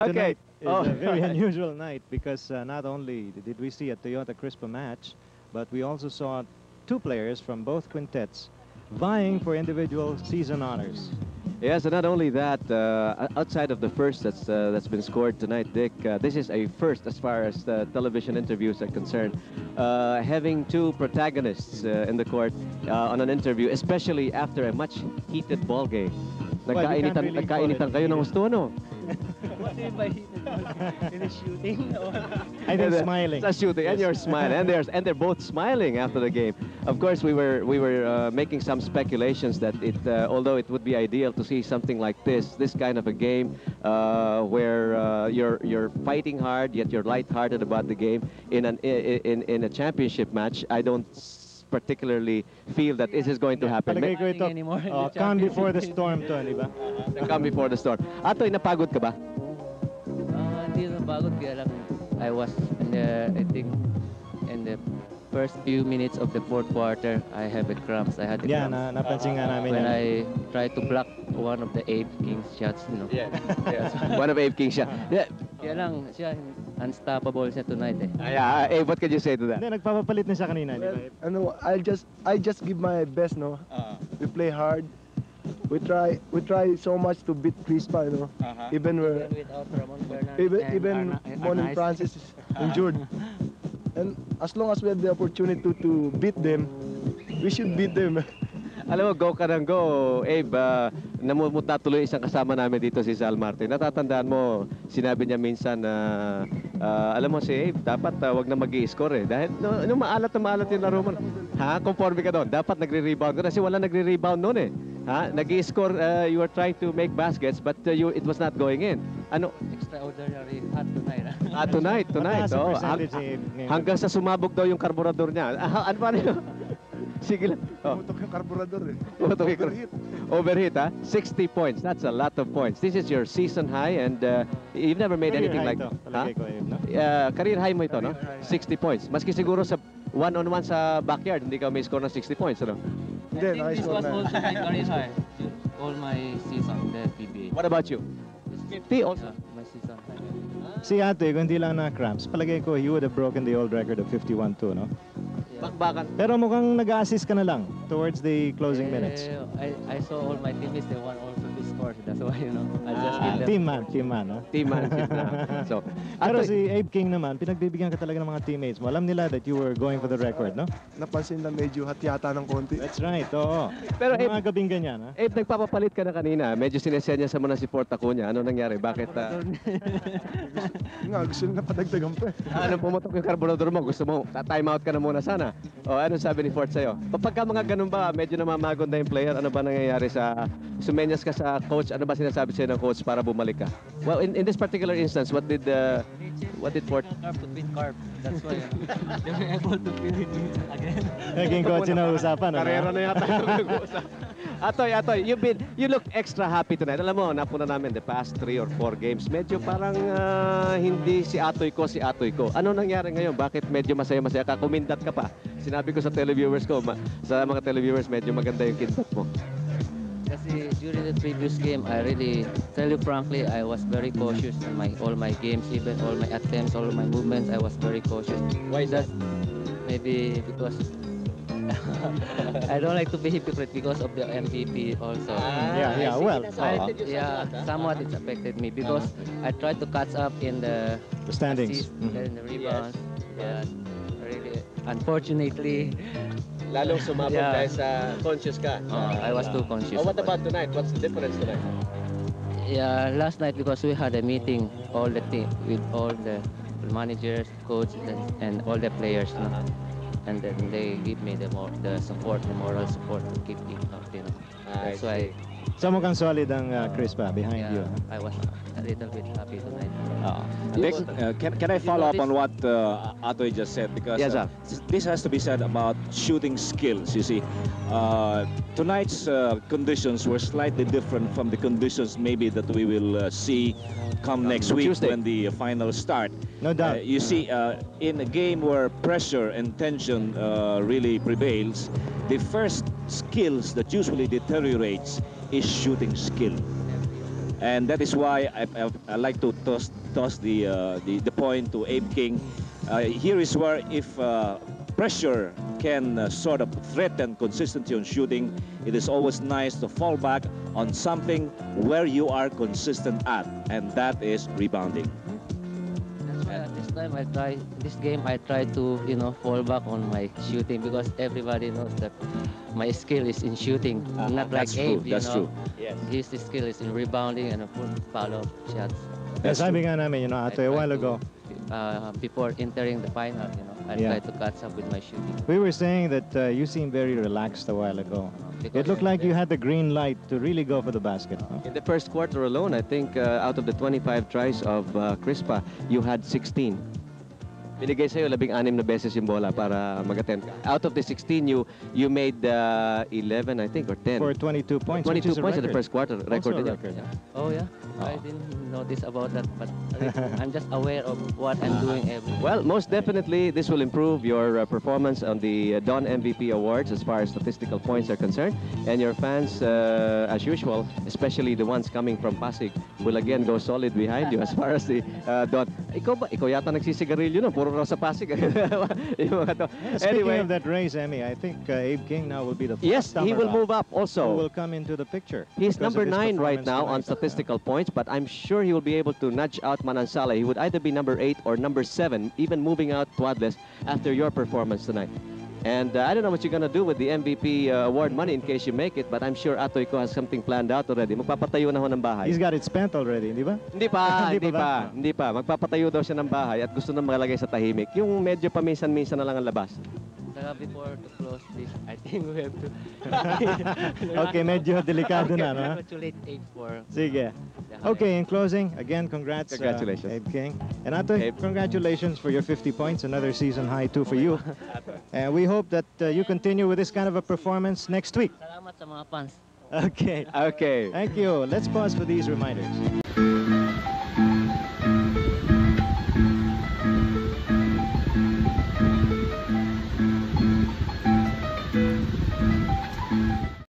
Okay. tonight is a very unusual night because not only did we see a Toyota Crispa match, but we also saw two players from both quintets vying for individual season honors. Yes, and not only that, outside of the first that's been scored tonight, Dick, this is a first as far as television interviews are concerned. Having two protagonists in the court on an interview, especially after a much heated ball game. Well, you can't really Nagkainitan call it kayo ng heated. gusto, no? What do you mean by heated? In a shooting? I think smiling. It's a shooting, and you're smiling, and they're both smiling after the game. Of course, we were making some speculations that although it would be ideal to see something like this kind of a game where you're fighting hard yet you're lighthearted about the game in a championship match. I don't particularly feel that this is going to happen. Palagay ko ito, Anymore in the calm before the championship. storm to, di ba? Come before the storm. Atoy, napagod ka ba? Hindi na bagod kaya lang I was I think in the first few minutes of the fourth quarter I have a cramps. I had the Yeah, cramps napansin nga namin when yan. I tried to block one of the Abe King's shots, you know. Yeah. One of Abe King's shot. Yeah. Kaya lang siya unstoppable siya tonight eh. Abe, what can you say to that? Hindi, nagpapapalit na siya kanina, di ba? Ano, I just give my best, no. We play hard. We try so much to beat Crispa, you know. Even we're Without Ramon Bernal even Monin Francis is injured. And as long as we have the opportunity to beat them, we should beat them. Alam mo, go ka ng go, Abe. Namumuta tuloy isang kasama namin dito, si Sal Martin. Natatandaan mo, sinabi niya minsan na, alam mo si Abe, dapat wag na mag-i-score eh. Dahil nung maalat na maalat yung laro mo, ha, conforme ka doon. Dapat nagre-rebound ka kasi wala nagre-rebound noon eh. Ha, nag-i-score, you were trying to make baskets, but it was not going in. Ano? extraordinary hot tonight. Tonight. Mataas ang Oh, percentage ni Abe ngayon. hanggang sa sumabog daw yung karburador niya. Ano pa rin? Sige lang. Oh. Tumutok yung karburador eh. Tumutok yung Overheat. Overheat, huh? 60 points. That's a lot of points. This is your season high and you've never made Career anything high like to, palagay ko, Abe, no? career high mo ito, no? Career high. 60 points. Maski siguro sa one-on-one sa backyard, hindi ka may score ng 60 points, ano? Hindi, I think this nakiscore was na. also my career high. All my season, the PBA. What about you? 50 also. My season high. Si Ate, kung hindi lang na cramps, palagay ko he would have broken the old record of 51-2, no? Yeah. Bakbakan. Pero mukhang nag-assist ka na lang towards the closing minutes. I saw all my teammates, they want also to score. That's why, you know, I just give them. Team man, no? Team manship na. So, Pero Atoy, si Abe King naman, pinagbibigyan ka talaga ng mga teammates mo. Alam nila that you were going for the record, no? Napansin na medyo hatyata ng konti. That's right, oo. Pero Yung Abe, mga gabing ganyan, ha? Abe, nagpapapalit ka na kanina. Medyo sinesenya sa muna si Port Acuña. Ano nangyari? Bakit? Nga, gusto nila padagdagan pa eh. Ano pumutok yung karburador mo? Gusto mo, time out ka na muna sana. O ano sabi ni Fort sa'yo? Kapag mga ganun ba, medyo namamagod na yung player, ano ba nangyayari sa, sumenyas ka sa coach, ano ba sinasabi sa'yo ng coach para bumalik ka? Well, in this particular instance, what did Fort? Carp to beat carp. That's why they were able to feel it again. Naging coach na usapan, ano? Karera na yata yung nag-uusap. Atoy, you look extra happy tonight. Alam mo, napuna namin the past 3 or 4 games. Medyo parang hindi si Atoy ko. Ano nangyari ngayon? Bakit medyo masaya-masaya ka? Kumindat ka pa. Sinabi ko sa televiewers ko, sa mga televiewers, medyo maganda yung kindat mo. Kasi during the previous game, I really, tell you frankly, I was very cautious in all my games, even all my attempts, all my movements, I was very cautious. Why is that? Maybe because I don't like to be hypocrite because of the MVP also. Yeah, well, Somewhat it's affected me because I tried to catch up in the the standings. assists and the rebounds, but really, unfortunately, Lalong sumabog Yeah. dahil sa conscious ka. I was too conscious. What about tonight? What's the difference tonight? Yeah, last night because we had a meeting, all the team with all the managers, coaches, and all the players, no? And then they give me the support, the moral support to keep it up, you know. That's why, So mukhang solid ang Crispa behind you. I was a little bit happy tonight. Dick, can I follow up on what Atoy just said? Because Yes, sir. this has to be said about shooting skills, you see. Tonight's conditions were slightly different from the conditions maybe that we will see come next week Tuesday. when the finals start. No doubt. You see, in a game where pressure and tension really prevails, the first skills that usually deteriorates is shooting skill. And that is why I like to toss the point to Abe King. Here is where if pressure can sort of threaten consistency on shooting, it is always nice to fall back on something where you are consistent at, and that is rebounding. That's why at this time this game I try to, you know, fall back on my shooting, because everybody knows that my skill is in shooting, not like That's Abe, true. you That's know. true. Yes. His skill is in rebounding and follow-up shots. As I began, you know, Atoy, a while ago, Before entering the final, you know, I Yeah. try to catch up with my shooting. we were saying that you seemed very relaxed a while ago. It looked like you had the green light to really go for the basket. Huh? In the first quarter alone, I think out of the 25 tries of Crispa, you had 16. Binigay sa'yo 16 na beses yung bola para mag-attempt. Out of the 16, you made 11, I think, or 10. For 22 points, which 22 is a points in the record. first quarter. Also Record a din yun. record. Oh yeah, I didn't notice about that, but I'm just aware of what I'm doing every. Well, most definitely, this will improve your performance on the Don MVP Awards as far as statistical points are concerned. And your fans, as usual, especially the ones coming from Pasig, will again go solid behind you as far as the Don. Ikaw yata nagsisigarilyo no? Puro raw sa Pasig. Yung mga to. Speaking Anyway, of that race, Emmy, I think Abe King now will be the yes, first he will move up who also. will come into the picture. He's because of number his 9 right performance now on tonight. statistical points, but I'm sure he will be able to nudge out Manansala. He would either be number 8 or number 7, even moving out Tuadles after your performance tonight. And I don't know what you're going to do with the MVP award money in case you make it, but I'm sure Atoy Ko has something planned out already. Magpapatayo na ho ng bahay. He's got it spent already, di ba? Hindi pa, Hindi hindi pa ba? pa, hindi pa. Magpapatayo daw siya ng bahay at gusto na makalagay sa tahimik. Yung medyo paminsan-minsan na lang ang labas. Saka before to close this, I think we have to. Okay, medyo delikado na, no? Congratulate Abe for Sige. the high. Okay, in closing, again, congrats, Congratulations. Abe King. And Atoy, Abe. congratulations for your 50 points, another season high too for you. And we hope that you continue with this kind of a performance next week. Salamat sa mga fans. Okay. Okay. Thank you. Let's pause for these reminders.